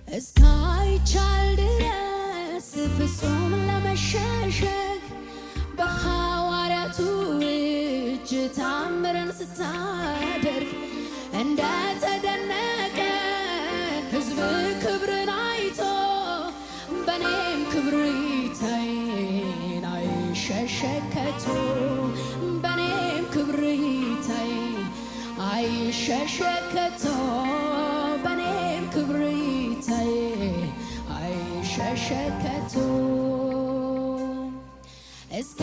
እስካይቻል ድረስ ፍጹም ለመሸሸግ በሐዋርያቱ እጅ ታምርን ስታደርግ እንደተደነቀ ሕዝብ ክብርን አይቶ በኔም ክብር ይታየን አይሸሸግ ከቶ በኔም ክብር ይታየን አይሸሸግ ከቶ በኔም ክብር ይታየን አይሸሸግ ከቶ እስከ